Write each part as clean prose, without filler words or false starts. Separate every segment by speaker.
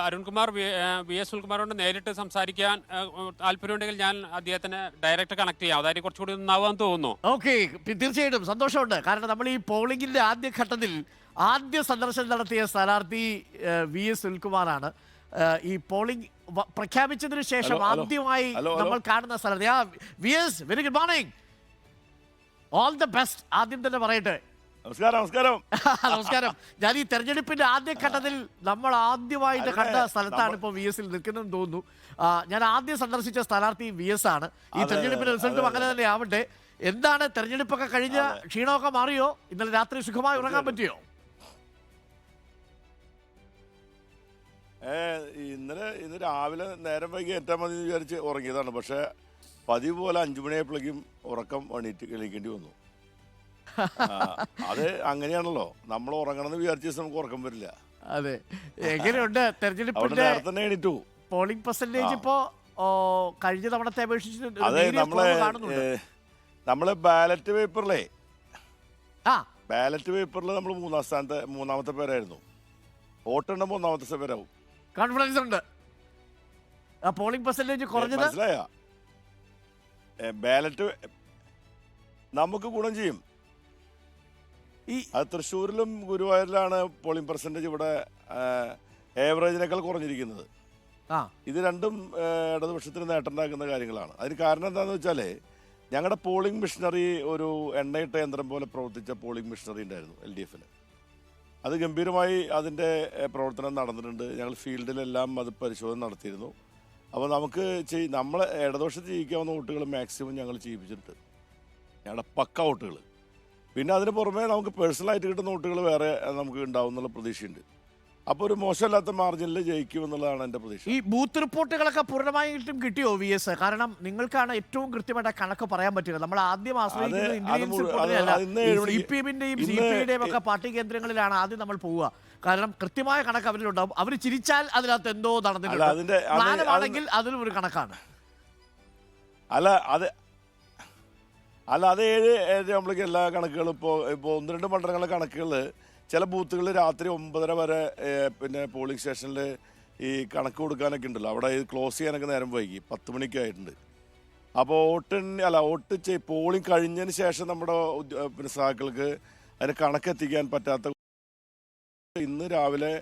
Speaker 1: Arunkumar V S സുനിൽകുമാറോട് നേരിട്ട് സംസാരിക്കാൻ താല്പര്യമുണ്ടെങ്കിൽ ഞാൻ അദ്ദേഹത്തിന് ഡയറക്റ്റ് കണക്ട് ചെയ്യാം. അതായത് കുറച്ചുകൂടി നന്നാവാൻ തോന്നുന്നു.
Speaker 2: ഓക്കെ, തീർച്ചയായിട്ടും സന്തോഷമുണ്ട്. കാരണം നമ്മൾ ഈ പോളിംഗിന്റെ ആദ്യഘട്ടത്തിൽ ആദ്യ സന്ദർശനം നടത്തിയ സ്ഥാനാർത്ഥി വി എസ് സുനിൽകുമാറാണ്. ഈ പോളിംഗ് പ്രഖ്യാപിച്ചതിന് ശേഷം ആദ്യമായി നമ്മൾ കാണുന്ന സ്ഥാനാർത്ഥി. V S, very good morning, all the best. ആദ്യം തന്നെ പറയട്ടെ.
Speaker 3: നമസ്കാരം.
Speaker 2: നമസ്കാരം. ഞാൻ ഈ തെരഞ്ഞെടുപ്പിന്റെ ആദ്യഘട്ടത്തിൽ നമ്മൾ ആദ്യമായിട്ട് കണ്ട സ്ഥലത്താണ് ഇപ്പോൾ വി എസിൽ നിൽക്കുന്നതെന്ന് തോന്നുന്നു. ഞാൻ ആദ്യം സന്ദർശിച്ച സ്ഥാനാർത്ഥി വി എസ് ആണ്. ഈ തെരഞ്ഞെടുപ്പിന്റെ റിസൾട്ടും അങ്ങനെ തന്നെ ആവട്ടെ. എന്താണ് തെരഞ്ഞെടുപ്പൊക്കെ കഴിഞ്ഞ ക്ഷീണമൊക്കെ മാറിയോ? ഇന്നലെ രാത്രി സുഖമായി ഉറങ്ങാൻ പറ്റിയോ?
Speaker 3: ഇന്ന് രാവിലെ നേരം വൈകി എത്താൻ മതി വിചാരിച്ച് ഉറങ്ങിയതാണ്. പക്ഷെ പതിവ് പോലെ 5 മണിയായപ്പോഴേക്കും ഉറക്കം എണീക്കേണ്ടി വന്നു. അത് അങ്ങനെയാണല്ലോ, നമ്മൾ ഉറങ്ങണമെന്ന് വിചാരിച്ച നമുക്ക് ഉറക്കം വരില്ല.
Speaker 2: അതെ, എങ്ങനെയുണ്ട് തെരഞ്ഞെടുപ്പിന്റെ
Speaker 3: എണീറ്റു?
Speaker 2: പോളിംഗ് പെർസെന്റേജ് ഇപ്പോ കഴിഞ്ഞ തവണത്തെ അപേക്ഷിച്ച്
Speaker 3: അതെ, നമ്മളെ ബാലറ്റ് പേപ്പറിൽ നമ്മൾ മൂന്നാമത്തെ പേരായിരുന്നു. വോട്ടെണ്ണുമ്പോൾ ഒന്നാമത്തെ പേരാവും.
Speaker 2: കോൺഫിഡൻസ് ഉണ്ട്. പോളിംഗ് പെർസെന്റേജ് കുറഞ്ഞത്
Speaker 3: മനസ്സിലായ? ബാലറ്റ് നമുക്ക് ഗുണം ചെയ്യും. അത് തൃശ്ശൂരിലും ഗുരുവായൂരിലാണ് പോളിംഗ് പെർസെൻറ്റേജ് ഇവിടെ ഏവറേജിനേക്കാൾ കുറഞ്ഞിരിക്കുന്നത്. ഇത് രണ്ടും ഇടതുപക്ഷത്തിന് നേട്ടമുണ്ടാക്കുന്ന കാര്യങ്ങളാണ്. അതിന് കാരണം എന്താണെന്ന് വെച്ചാൽ ഞങ്ങളുടെ പോളിംഗ് മെഷീനറി ഒരു എണ്ണയിട്ട യന്ത്രം പോലെ പ്രവർത്തിച്ച പോളിംഗ് മെഷീനറി ഉണ്ടായിരുന്നു LDF-ന്. അത് ഗംഭീരമായി അതിൻ്റെ പ്രവർത്തനം നടന്നിട്ടുണ്ട്. ഞങ്ങൾ ഫീൽഡിലെല്ലാം അത് പരിശോധന നടത്തിയിരുന്നു. അപ്പോൾ നമുക്ക് നമ്മളെ ഇടതുപക്ഷത്ത് ചെയ്യിക്കാവുന്ന വോട്ടുകൾ മാക്സിമം ഞങ്ങൾ ചെയ്യിപ്പിച്ചിട്ടുണ്ട്, ഞങ്ങളുടെ പക്ക വോട്ടുകൾ. പിന്നെ അതിന് പുറമെ നമുക്ക് പേഴ്സണലായിട്ട് കിട്ടുന്ന വോട്ടുകൾ വേറെ നമുക്ക് ഉണ്ടാവും എന്നുള്ള പ്രതീക്ഷയുണ്ട്. അപ്പോൾ ഒരു മോശമില്ലാത്ത മാർജിനിൽ ജയിക്കുമെന്നുള്ളതാണ് എൻ്റെ പ്രതീക്ഷ.
Speaker 2: ഈ ബൂത്ത് റിപ്പോർട്ടുകളൊക്കെ പൂർണ്ണമായിട്ടും കിട്ടിയോ വി എസ്? കാരണം നിങ്ങൾക്കാണ് ഏറ്റവും കൃത്യമായിട്ട് കണക്ക് പറയാൻ പറ്റുക. നമ്മൾ ആദ്യം ആശ്രയിക്കുന്നത് ഇന്റലിജൻസ് റിപ്പോർട്ടിനെയല്ല, CPM-ന്റെയും CPI-യുടെയും ഒക്കെ പാർട്ടി കേന്ദ്രങ്ങളിലാണ് ആദ്യം നമ്മൾ പോവുക. കാരണം കൃത്യമായ കണക്ക് അവരിലുണ്ടാവും. അവർ ചിരിച്ചാൽ അതിനകത്ത് എന്തോ നടന്നിട്ടുണ്ട്, പ്ലാനമാണെങ്കിൽ അതിലും ഒരു കണക്കാണ്.
Speaker 3: അത് 7 നമ്മളേക്ക് എല്ലാ കണക്കുകളും ഇപ്പോൾ 1-2 മണ്ഡലങ്ങളിലെ കണക്കുകൾ ചില ബൂത്തുകളിൽ രാത്രി 9:30 വരെ പിന്നെ പോളിംഗ് സ്റ്റേഷനിൽ ഈ കണക്ക് കൊടുക്കാനൊക്കെ ഉണ്ടല്ലോ, അവിടെ ക്ലോസ് ചെയ്യാനൊക്കെ നേരം വൈകി 10 മണിക്കായിട്ടുണ്ട്. അപ്പോൾ പോളിംഗ് കഴിഞ്ഞതിന് ശേഷം നമ്മുടെ പിന്നെ സഹാക്കൾക്ക് അതിന് കണക്കെത്തിക്കാൻ പറ്റാത്ത ഇന്ന് രാവിലെ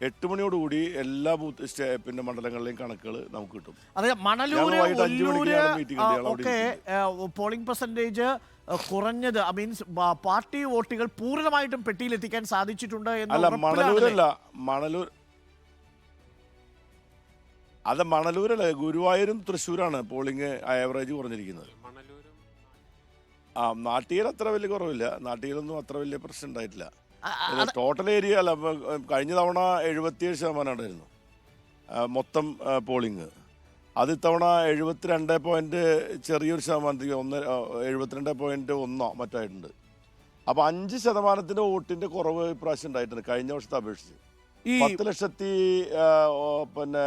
Speaker 3: 8 മണിയോടുകൂടി എല്ലാ ബൂത്ത് പിന്നെ മണ്ഡലങ്ങളിലെയും കണക്കുകൾ നമുക്ക് കിട്ടും.
Speaker 2: അതെ, മണലൂര് ഒക്കെ പോളിംഗ് പെർസെന്റേജ് കുറഞ്ഞത് മീൻസ് പാർട്ടി വോട്ടുകൾ പൂർണ്ണമായിട്ടും പെട്ടിയിലെത്തിക്കാൻ സാധിച്ചിട്ടുണ്ട്.
Speaker 3: മണലൂരല്ല, ഗുരുവായൂരും തൃശ്ശൂരാണ് പോളിംഗ് ആവറേജ് കുറഞ്ഞിരിക്കുന്നത്. നാട്ടികയിൽ അത്ര വലിയ കുറവില്ല, നാട്ടികയിലൊന്നും അത്ര വലിയ പ്രശ്നം ഉണ്ടായിട്ടില്ല. ടോട്ടൽ ഏരിയ അല്ല, കഴിഞ്ഞ തവണ 77% ഉണ്ടായിരുന്നു മൊത്തം പോളിംഗ്. അത് ഇത്തവണ 72 ചെറിയൊരു ശതമാനത്തേക്ക് 72.1 മറ്റായിട്ടുണ്ട്. അപ്പോൾ 5% വോട്ടിന്റെ കുറവ് ഇപ്രാവശ്യം ഉണ്ടായിട്ടുണ്ട് കഴിഞ്ഞ വർഷത്തെ അപേക്ഷിച്ച്. 10 ലക്ഷത്തി പിന്നെ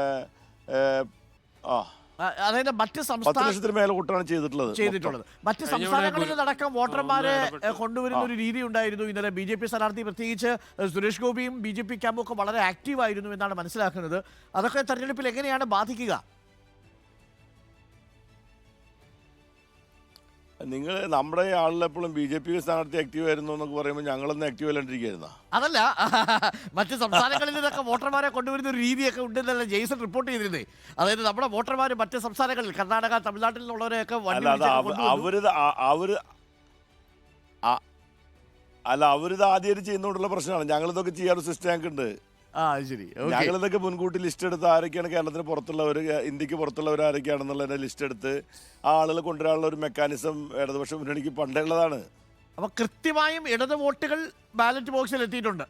Speaker 2: അതായത് മറ്റ് ചെയ്തിട്ടുള്ളത് മറ്റ് സംസ്ഥാനങ്ങളിൽ അടക്കം വോട്ടർമാരെ കൊണ്ടുവരുന്ന ഒരു രീതി ഉണ്ടായിരുന്നു. ഇന്നലെ BJP സ്ഥാനാർത്ഥി പ്രത്യേകിച്ച് സുരേഷ് ഗോപിയും BJP ക്യാമ്പും ഒക്കെ വളരെ ആക്റ്റീവ് ആയിരുന്നു എന്നാണ് മനസ്സിലാക്കുന്നത്. അതൊക്കെ തെരഞ്ഞെടുപ്പിൽ എങ്ങനെയാണ് ബാധിക്കുക?
Speaker 3: നമ്മുടെ ആളിലെപ്പോഴും BJP സ്ഥാനാർത്ഥി ആക്റ്റീവ് ആയിരുന്നു എന്നൊക്കെ പറയുമ്പോൾ ഞങ്ങളൊന്നും ആക്റ്റീവ് അല്ലാണ്ടിരിക്കുകയായിരുന്ന?
Speaker 2: അതല്ല, മറ്റ് സംസ്ഥാനങ്ങളിൽ നിന്നൊക്കെ വോട്ടർമാരെ കൊണ്ടുവരുന്ന ഒരു രീതിയൊക്കെ ഉണ്ടെന്നല്ല ജെയ്സൺ റിപ്പോർട്ട് ചെയ്തിരുന്നേ. അതായത് നമ്മുടെ വോട്ടർമാർ മറ്റ് സംസ്ഥാനങ്ങളിൽ കർണാടക, തമിഴ്നാട്ടിൽ നിന്നുള്ളവരെയൊക്കെ
Speaker 3: അവരിത് ആദ്യമായിട്ട് ചെയ്യുന്നതുകൊണ്ടുള്ള പ്രശ്നമാണ്. ഞങ്ങളിതൊക്കെ ചെയ്യാറ് സിസ്റ്റം ഞങ്ങൾക്കുണ്ട്. ഞങ്ങളിതൊക്കെ മുൻകൂട്ടി ലിസ്റ്റ് എടുത്ത് ആരൊക്കെയാണ് കേരളത്തിന് പുറത്തുള്ളവർ, ഇന്ത്യക്ക് പുറത്തുള്ളവർ ആരൊക്കെയാണെന്നുള്ളതിന്റെ ലിസ്റ്റ് എടുത്ത് ആ ആളുകൾ കൊണ്ടുവരാനുള്ള ഒരു മെക്കാനിസം ഇടതുപക്ഷ മുന്നണിക്ക് പണ്ടേ ഉള്ളതാണ്.
Speaker 2: അപ്പൊ കൃത്യമായും ഇടത് വോട്ടുകൾ ബാലറ്റ് ബോക്സിൽ എത്തിയിട്ടുണ്ട്.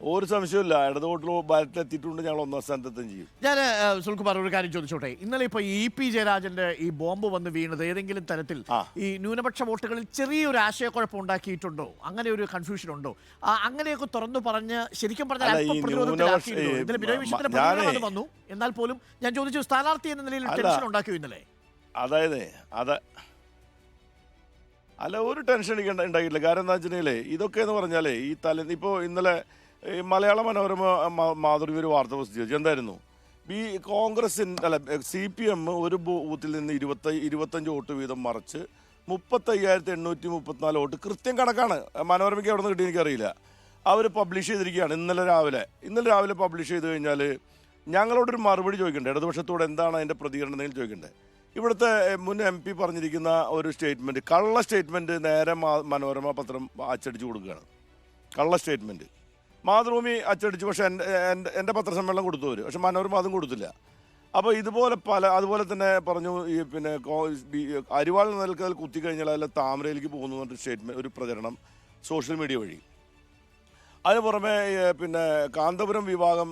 Speaker 3: ഒരു സംശയമില്ല, ഇടത് വോട്ടിൽ ബാലറ്റിൽ എത്തിയിട്ടുണ്ട്. ഞങ്ങൾ 1ാം സ്ഥാനത്തെത്തുകയും ചെയ്യും.
Speaker 2: ഞാൻ സുനിൽകുമാർ ഒരു കാര്യം ചോദിച്ചോട്ടെ. ഇന്നലെ ഇപ്പോൾ EP ജയരാജന്റെ ഈ ബോംബ് വന്ന് വീണത് ഏതെങ്കിലും തരത്തിൽ ഈ ന്യൂനപക്ഷ വോട്ടുകളിൽ ചെറിയൊരു ആശയക്കുഴപ്പം ഉണ്ടാക്കിയിട്ടുണ്ടോ? അങ്ങനെ ഒരു കൺഫ്യൂഷൻ ഉണ്ടോ? അങ്ങനെയൊക്കെ തുറന്നു പറഞ്ഞ് ശരിക്കും പറഞ്ഞാൽ ഇതിൽ വന്നു. എന്നാൽ പോലും ഞാൻ ചോദിച്ചു, സ്ഥാനാർത്ഥി എന്ന നിലയിൽ ടെൻഷൻ ഉണ്ടാക്കിയോ ഇന്നലെ?
Speaker 3: അതായത് ഒരു ടെൻഷൻ ഉണ്ടാക്കിയിട്ടില്ല. കാരണം എന്താ വെച്ചിട്ടുണ്ടെങ്കിൽ ഇതൊക്കെ എന്ന് പറഞ്ഞാൽ ഇപ്പോൾ ഇന്നലെ ഈ മലയാള മനോരമ മാതൃഭൂമി ഒരു വാർത്ത പ്രസിദ്ധീകരിച്ചു. എന്തായിരുന്നു? ഈ കോൺഗ്രസിൻ്റെ അല്ല CPM ഒരു ബൂത്തിൽ നിന്ന് 25 വോട്ട് വീതം മറിച്ച് 35,834 വോട്ട്, കൃത്യം കണക്കാണ്, മനോരമയ്ക്ക് എവിടെ നിന്ന് കിട്ടി എനിക്കറിയില്ല, അവർ പബ്ലിഷ് ചെയ്തിരിക്കുകയാണ് ഇന്നലെ രാവിലെ പബ്ലിഷ് ചെയ്ത് കഴിഞ്ഞാൽ ഞങ്ങളോടൊരു മറുപടി ചോദിക്കണ്ടേ? ഇടതുപക്ഷത്തോട് എന്താണ് അതിൻ്റെ പ്രതികരണം എന്തെങ്കിലും ചോദിക്കണ്ടേ? ഇവിടുത്തെ മുൻ MP പറഞ്ഞിരിക്കുന്ന ഒരു സ്റ്റേറ്റ്മെൻറ്റ്, കള്ള സ്റ്റേറ്റ്മെൻറ്റ് നേരെ മനോരമ പത്രം അച്ചടിച്ച് കൊടുക്കുകയാണ്. കള്ള സ്റ്റേറ്റ്മെൻറ്റ് മാതൃഭൂമി അച്ചടിച്ചു, പക്ഷേ എൻ്റെ പത്രസമ്മേളനം കൊടുത്തു അവർ, പക്ഷെ മനോരമ അതും കൊടുത്തില്ല. അപ്പോൾ ഇതുപോലെ അതുപോലെ തന്നെ പറഞ്ഞു ഈ പിന്നെ അരിവാൾ നിൽക്കൽ കുത്തിക്കഴിഞ്ഞാൽ അതിൽ താമരയിലേക്ക് പോകുന്നു എന്നൊരു സ്റ്റേറ്റ്മെൻറ്റ്, ഒരു പ്രചരണം സോഷ്യൽ മീഡിയ വഴി. അതിന് പുറമെ പിന്നെ കാന്തപുരം വിഭാഗം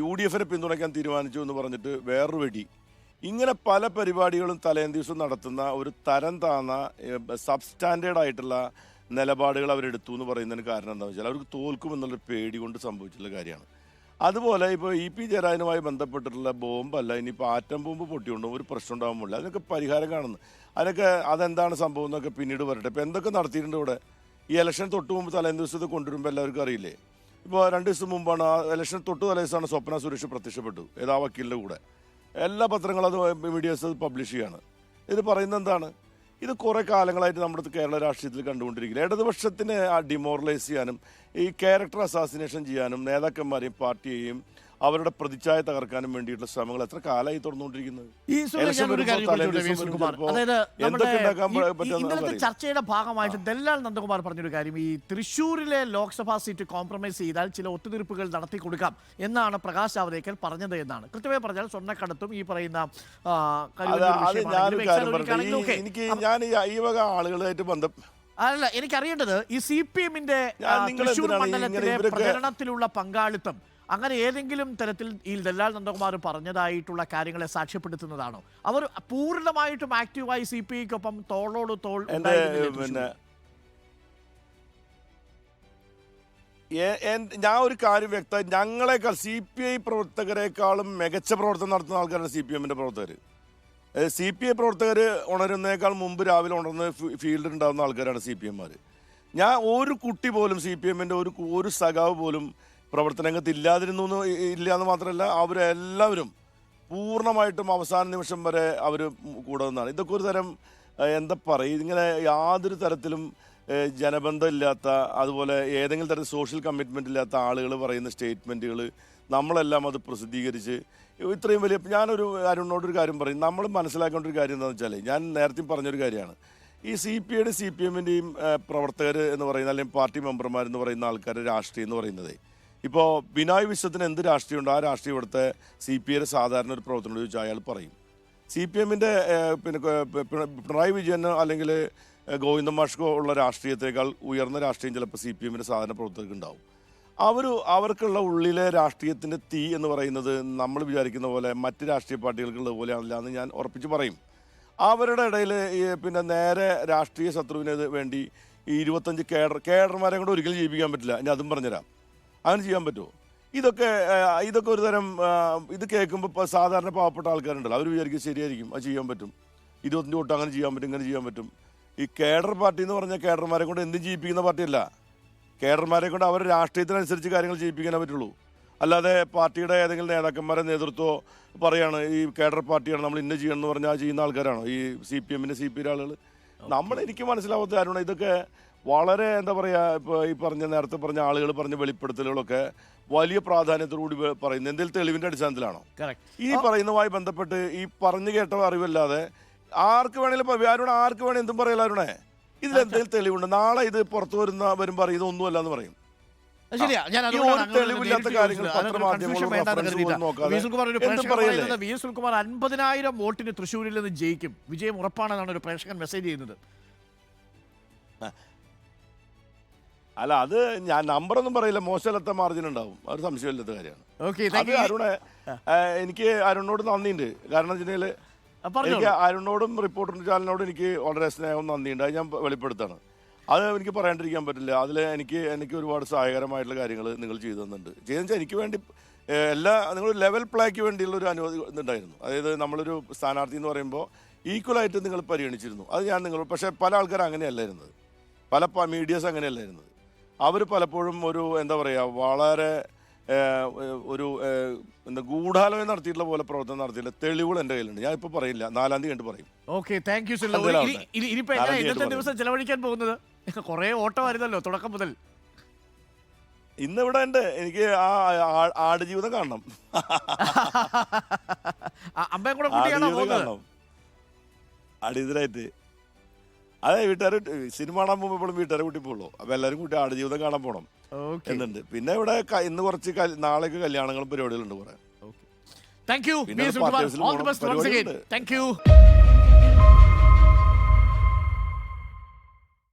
Speaker 3: UDF-നെ പിന്തുണയ്ക്കാൻ തീരുമാനിച്ചു എന്ന് പറഞ്ഞിട്ട് വേറൊരു വെടി. ഇങ്ങനെ പല പരിപാടികളും തലേന്ന് ദിവസം നടത്തുന്ന ഒരു തരം താന്ന സബ്സ്റ്റാൻഡേർഡ് ആയിട്ടുള്ള നിലപാടുകൾ അവരെടുത്തു എന്ന് പറയുന്നതിന് കാരണം എന്താണെന്ന് വെച്ചാൽ അവർക്ക് തോൽക്കുമെന്നുള്ളൊരു പേടി കൊണ്ട് സംഭവിച്ചിട്ടുള്ള കാര്യമാണ്. അതുപോലെ ഇപ്പോൾ EP ജയരാജനുമായി ബന്ധപ്പെട്ടിട്ടുള്ള ബോംബല്ല, ഇനിയിപ്പോൾ ആറ്റം ബോംബ് പൊട്ടിയുണ്ടോ ഒരു പ്രശ്നം ഉണ്ടാകുമ്പോൾ അതിനൊക്കെ പരിഹാരം കാണുന്നു. അതെന്താണ് സംഭവം എന്നൊക്കെ പിന്നീട് വരട്ടെ. ഇപ്പോൾ എന്തൊക്കെ നടത്തിയിട്ടുണ്ട് ഇവിടെ? ഈ ഇലക്ഷൻ തൊട്ട് മുമ്പ് തലേന്ന് ദിവസത്തെ കൊണ്ടുവരുമ്പോൾ എല്ലാവർക്കും അറിയില്ലേ? ഇപ്പോൾ 2 ദിവസം മുമ്പാണ് ഇലക്ഷൻ തൊട്ട് തലേ ദിവസമാണ് സ്വപ്ന സുരേഷ് പ്രത്യക്ഷപ്പെട്ടു, ഏതാ വക്കീലിൻ്റെ കൂടെ. എല്ലാ പത്രങ്ങളും അത് മീഡിയാസ് പബ്ലിഷ് ചെയ്യാണ്. ഇത് പറയുന്നത് എന്താണ്? ഇത് കുറേ കാലങ്ങളായിട്ട് നമ്മുടെ കേരള രാഷ്ട്രീയത്തിൽ കണ്ടുകൊണ്ടിരിക്കുന്നത് ഇടതുപക്ഷത്തിനെ ഡിമോറലൈസ് ചെയ്യാനും ഈ ക്യാരക്ടർ അസാസിനേഷൻ ചെയ്യാനും നേതാക്കന്മാരെയും പാർട്ടിയെയും അവരുടെ പ്രതിച്ഛായ തകർക്കാനും വേണ്ടിയിട്ടുള്ള ശ്രമങ്ങൾ എത്ര കാലമായി തുടർന്നുകൊണ്ടിരിക്കുന്നത്?
Speaker 2: ഇന്നലത്തെ ചർച്ചയുടെ ഭാഗമായിട്ട് ദല്ലാൽ നന്ദകുമാർ പറഞ്ഞൊരു കാര്യം, ഈ തൃശ്ശൂരിലെ ലോക്സഭാ സീറ്റ് കോംപ്രമൈസ് ചെയ്താൽ ചില ഒത്തുതീർപ്പുകൾ നടത്തി കൊടുക്കാം എന്നാണ് പ്രകാശ് ജാവ്ദേക്കർ പറഞ്ഞത് എന്നാണ്. കൃത്യമായി പറഞ്ഞാൽ സ്വർണ്ണക്കടത്തും ഈ പറയുന്ന അല്ല, എനിക്കറിയേണ്ടത് ഈ CPM-ന്റെ തൃശ്ശൂർ മണ്ഡലത്തിലെ പ്രചരണത്തിലുള്ള പങ്കാളിത്തം അങ്ങനെ ഏതെങ്കിലും തരത്തിൽ ഈ ദല്ലാൽ നന്ദകുമാർ പറഞ്ഞതായിട്ടുള്ള കാര്യങ്ങളെ സാക്ഷ്യപ്പെടുത്തുന്നതാണോ? അവർ പൂർണ്ണമായിട്ടും ആക്റ്റീവായി CPI-ക്കൊപ്പം തോളോട് തോൾ
Speaker 3: ഞാൻ ഒരു കാര്യം വ്യക്തമായി, ഞങ്ങളെക്കാൾ CPI പ്രവർത്തകരെക്കാളും മികച്ച പ്രവർത്തനം നടത്തുന്ന ആൾക്കാരാണ് CPM-ന്റെ പ്രവർത്തകർ. CPI പ്രവർത്തകർ ഉണരുന്നേക്കാൾ മുമ്പ് രാവിലെ ഉണർന്ന് ഫീൽഡിൽ ഉണ്ടാകുന്ന ആൾക്കാരാണ് CPM-മാർ. ഞാൻ ഒരു കുട്ടി പോലും CPM-ന്റെ ഒരു സഖാവ് പോലും പ്രവർത്തനരംഗത്ത് ഇല്ല എന്ന് മാത്രമല്ല, അവരെല്ലാവരും പൂർണ്ണമായിട്ടും അവസാന നിമിഷം വരെ അവർ കൂടെ നിന്നാണ്. ഇതൊക്കെ ഒരു തരം എന്താ പറയുക, ഇങ്ങനെ യാതൊരു തരത്തിലും ജനബന്ധം ഇല്ലാത്ത, അതുപോലെ ഏതെങ്കിലും തരത്തിൽ സോഷ്യൽ കമ്മിറ്റ്മെൻ്റ് ഇല്ലാത്ത ആളുകൾ പറയുന്ന സ്റ്റേറ്റ്മെൻറ്റുകൾ നമ്മളെല്ലാം അത് പ്രസിദ്ധീകരിച്ച് ഇത്രയും വലിയ, ഞാനൊരു അരുണിനോടൊരു കാര്യം പറയും, നമ്മൾ മനസ്സിലാക്കേണ്ട ഒരു കാര്യം എന്താണെന്ന് വെച്ചാൽ, ഞാൻ നേരത്തെ പറഞ്ഞൊരു കാര്യമാണ്, ഈ CPI-യുടെയും CPM-ൻ്റെയും പ്രവർത്തകർ എന്ന് പറയുന്ന അല്ലെങ്കിൽ പാർട്ടി മെമ്പർമാരെന്ന് പറയുന്ന ആൾക്കാരുടെ രാഷ്ട്രീയം എന്ന് പറയുന്നത്, ഇപ്പോൾ ബിനോയ് വിശ്വത്തിന് എന്ത് രാഷ്ട്രീയമുണ്ടോ ആ രാഷ്ട്രീയം ഇവിടുത്തെ CPI-യുടെ സാധാരണ ഒരു പ്രവർത്തനം ചോദിച്ചാൽ അയാൾ പറയും. CPM-ൻ്റെ പിന്നെ പിണറായി വിജയനോ അല്ലെങ്കിൽ ഗോവിന്ദ മാഷ്കോ ഉള്ള രാഷ്ട്രീയത്തേക്കാൾ ഉയർന്ന രാഷ്ട്രീയം ചിലപ്പോൾ CPM-ൻ്റെ സാധാരണ പ്രവർത്തകർക്ക് ഉണ്ടാവും. അവർക്കുള്ള ഉള്ളിലെ രാഷ്ട്രീയത്തിൻ്റെ തീ എന്ന് പറയുന്നത് നമ്മൾ വിചാരിക്കുന്ന പോലെ മറ്റ് രാഷ്ട്രീയ പാർട്ടികൾക്കുള്ള പോലെയാണല്ല എന്ന് ഞാൻ ഉറപ്പിച്ച് പറയും. അവരുടെ ഇടയിൽ പിന്നെ നേരെ രാഷ്ട്രീയ ശത്രുവിന് വേണ്ടി ഈ 25 കേഡർമാരെ കൊണ്ട് ഒരിക്കലും ജീവിക്കാൻ പറ്റില്ല. ഞാൻ അതും പറഞ്ഞുതരാം. അങ്ങനെ ചെയ്യാൻ പറ്റുമോ? ഇതൊക്കെ ഒരു തരം ഇത് കേൾക്കുമ്പോൾ ഇപ്പോൾ സാധാരണ പാവപ്പെട്ട ആൾക്കാരുണ്ടല്ലോ, അവർ വിചാരിക്കും ശരിയായിരിക്കും, അത് ചെയ്യാൻ പറ്റും, 25 വോട്ട് അങ്ങനെ ചെയ്യാൻ പറ്റും, ഇങ്ങനെ ചെയ്യാൻ പറ്റും. ഈ കേഡർ പാർട്ടി എന്ന് പറഞ്ഞാൽ കേഡർമാരെ കൊണ്ട് എന്തും ചെയ്യിപ്പിക്കുന്ന പാർട്ടിയല്ല. കേഡർമാരെ കൊണ്ട് അവരുടെ രാഷ്ട്രീയത്തിനനുസരിച്ച് കാര്യങ്ങൾ ചെയ്യിപ്പിക്കാനേ പറ്റുള്ളൂ. അല്ലാതെ പാർട്ടിയുടെ ഏതെങ്കിലും നേതാക്കന്മാരെ നേതൃത്വം പറയാണ് ഈ കേഡർ പാർട്ടിയാണ് നമ്മൾ ഇന്ന ചെയ്യണം എന്ന് പറഞ്ഞാൽ ചെയ്യുന്ന ആൾക്കാരാണോ ഈ CPM-ന്റെ CPI-യുടെ ആളുകൾ? എനിക്ക് മനസ്സിലാവാത്ത കാര്യമാണ് ഇതൊക്കെ. വളരെ എന്താ പറയുക, ഇപ്പോൾ ഈ നേരത്തെ പറഞ്ഞ ആളുകൾ പറഞ്ഞ വെളിപ്പെടുത്തലുകളൊക്കെ വലിയ പ്രാധാന്യത്തോടുകൂടി പറയുന്നത് എന്തെങ്കിലും തെളിവിൻ്റെ അടിസ്ഥാനത്തിലാണോ? ഈ പറയുന്നതുമായി ബന്ധപ്പെട്ട് ഈ പറഞ്ഞു കേട്ട അറിവല്ലാതെ ആർക്ക് വേണേലും എന്തും പറയലാരുണേ, ഇതിലെന്തെങ്കിലും തെളിവുണ്ട്? നാളെ ഇത് പുറത്തു വരുമ്പോൾ ഇത് ഒന്നുമല്ല എന്ന് പറയും. തെളിവില്ലാത്ത കാര്യങ്ങൾ
Speaker 2: സുൽകുമാർ 50,000 വോട്ടിന് തൃശ്ശൂരിൽ നിന്ന് ജയിക്കും, വിജയം ഉറപ്പാണെന്നാണ് ഒരു പ്രേക്ഷകൻ മെസ്സേജ് ചെയ്യുന്നത്.
Speaker 3: അല്ല, അത് ഞാൻ നമ്പറൊന്നും പറയില്ല, മോശമല്ലാത്ത മാർജിൻ ഉണ്ടാവും, അത് സംശയമില്ലാത്ത കാര്യമാണ്. അരുണെ, എനിക്ക് അരുണിനോട് നന്ദിയുണ്ട്. കാരണം വെച്ചിട്ടുണ്ടെങ്കിൽ എനിക്ക് അരുണിനോടും റിപ്പോർട്ടർ ചാനലിനോടും എനിക്ക് വളരെ സ്നേഹവും നന്ദിയുണ്ട്. അത് ഞാൻ വെളിപ്പെടുത്താണ്. അത് എനിക്ക് പറയാണ്ടിരിക്കാൻ പറ്റില്ല. അതിൽ എനിക്ക് ഒരുപാട് സഹായകരമായിട്ടുള്ള കാര്യങ്ങൾ നിങ്ങൾ ചെയ്തു തന്നിട്ടുണ്ട്. ചെയ്തെന്ന് എനിക്ക് വേണ്ടി നിങ്ങൾ ലെവൽ പ്ലേക്ക് വേണ്ടിയുള്ള ഒരു അനുമതി ഇതുണ്ടായിരുന്നു. അതായത് നമ്മളൊരു സ്ഥാനാർത്ഥി എന്ന് പറയുമ്പോൾ ഈക്വലായിട്ട് നിങ്ങൾ പരിഗണിച്ചിരുന്നു. അത് ഞാൻ പക്ഷേ പല ആൾക്കാരും അങ്ങനെയല്ലായിരുന്നത്, പല മീഡിയാസ് അങ്ങനെയല്ലായിരുന്നത്. അവർ പലപ്പോഴും ഒരു എന്താ പറയുക വളരെ ഒരു എന്താ ഗൂഢാലോചന നടത്തിയിട്ടുള്ള പോലെ പ്രവർത്തനം നടത്തിയില്ല തെളിവുകൾ എൻ്റെ കയ്യിലുണ്ട്. ഞാൻ ഇപ്പോൾ പറയില്ല, 4-ാം തീയതി കണ്ട് പറയും.
Speaker 2: Okay, thank you Sunil. ഇനിയിപ്പോ എങ്ങനെ ഇന്നത്തെ ദിവസം ചെലവഴിക്കാൻ പോകുന്നത്? കുറെ ഓട്ടമായിരുന്നല്ലോ തുടക്കം മുതൽ.
Speaker 3: ഇന്നിവിടെ ഉണ്ട്, എനിക്ക് ആ ആടുജീവിതം കാണണം.
Speaker 2: അമ്മയും കൂടെ കൂട്ടിയാണോ പോകുന്നത്?
Speaker 3: അടിയന്തരായിട്ട് അതെ, വീട്ടുകാർ സിനിമ കാണാൻ പോകുമ്പോഴും വീട്ടുകാരെ കൂട്ടി പോകുള്ളൂ. അപ്പൊ എല്ലാവരും കൂട്ടി ആടുജീവിതം കാണാൻ പോകണം എന്നുണ്ട്. പിന്നെ ഇവിടെ ഇന്ന് കുറച്ച് നാളേക്ക് കല്യാണങ്ങളും പരിപാടികളുണ്ട് കുറെ.
Speaker 2: Thank you.
Speaker 3: പിന്നെ
Speaker 2: താങ്ക് യു.